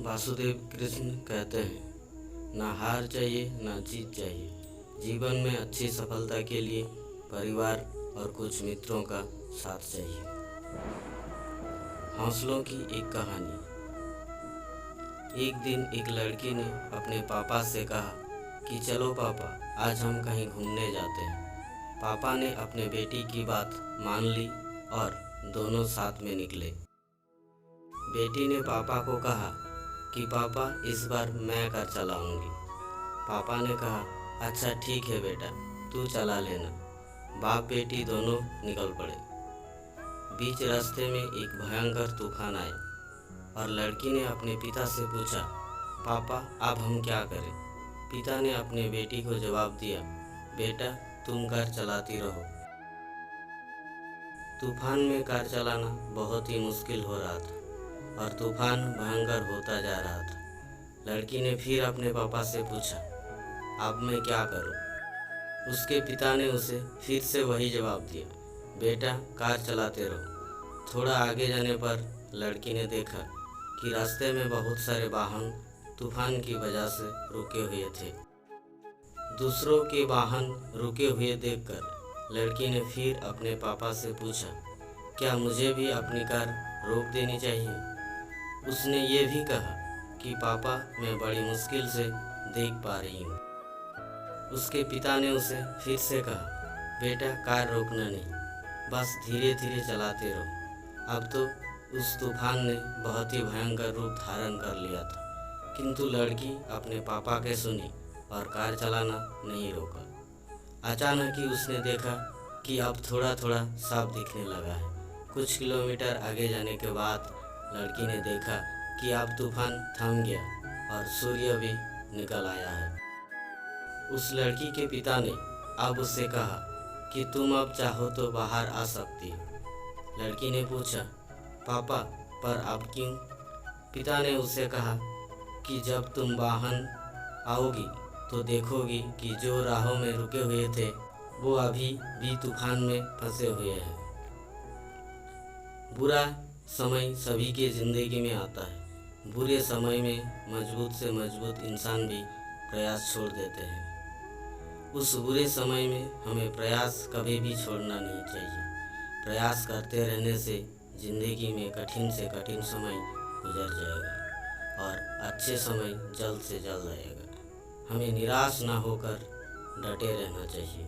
वासुदेव कृष्ण कहते हैं, ना हार चाहिए ना जीत चाहिए। जीवन में अच्छी सफलता के लिए परिवार और कुछ मित्रों का साथ चाहिए। हौसलों की एक कहानी। एक दिन एक लड़की ने अपने पापा से कहा कि चलो पापा, आज हम कहीं घूमने जाते हैं। पापा ने अपने बेटी की बात मान ली और दोनों साथ में निकले। बेटी ने पापा को कहा कि पापा, इस बार मैं कार चलाऊंगी। पापा ने कहा, अच्छा ठीक है बेटा, तू चला लेना। बाप बेटी दोनों निकल पड़े। बीच रास्ते में एक भयंकर तूफान आया और लड़की ने अपने पिता से पूछा, पापा अब हम क्या करें? पिता ने अपने बेटी को जवाब दिया, बेटा तुम कार चलाती रहो। तूफान में कार चलाना बहुत ही मुश्किल हो रहा था और तूफान भयंकर होता जा रहा था। लड़की ने फिर अपने पापा से पूछा, अब मैं क्या करूं? उसके पिता ने उसे फिर से वही जवाब दिया, बेटा कार चलाते रहो। थोड़ा आगे जाने पर लड़की ने देखा कि रास्ते में बहुत सारे वाहन तूफान की वजह से रुके हुए थे। दूसरों के वाहन रुके हुए देखकर लड़की ने फिर अपने पापा से पूछा, क्या मुझे भी अपनी कार रोक देनी चाहिए? उसने ये भी कहा कि पापा, मैं बड़ी मुश्किल से देख पा रही हूँ। उसके पिता ने उसे फिर से कहा, बेटा कार रोकना नहीं, बस धीरे धीरे चलाते रहो। अब तो उस तूफान ने बहुत ही भयंकर रूप धारण कर लिया था, किंतु लड़की अपने पापा के सुनी और कार चलाना नहीं रोका। अचानक ही उसने देखा कि अब थोड़ा थोड़ा साफ दिखने लगा है। कुछ किलोमीटर आगे जाने के बाद लड़की ने देखा कि अब तूफान थम गया और सूर्य भी निकल आया है। उस लड़की के पिता ने अब उससे कहा कि तुम अब चाहो तो बाहर आ सकती हो। लड़की ने पूछा, पापा पर अब क्यों? पिता ने उससे कहा कि जब तुम वाहन आओगी तो देखोगी कि जो राहों में रुके हुए थे वो अभी भी तूफान में फंसे हुए हैं। बुरा समय सभी के ज़िंदगी में आता है। बुरे समय में मजबूत से मजबूत इंसान भी प्रयास छोड़ देते हैं। उस बुरे समय में हमें प्रयास कभी भी छोड़ना नहीं चाहिए। प्रयास करते रहने से ज़िंदगी में कठिन से कठिन समय गुजर जाएगा और अच्छे समय जल्द से जल्द आएगा। हमें निराश ना होकर डटे रहना चाहिए।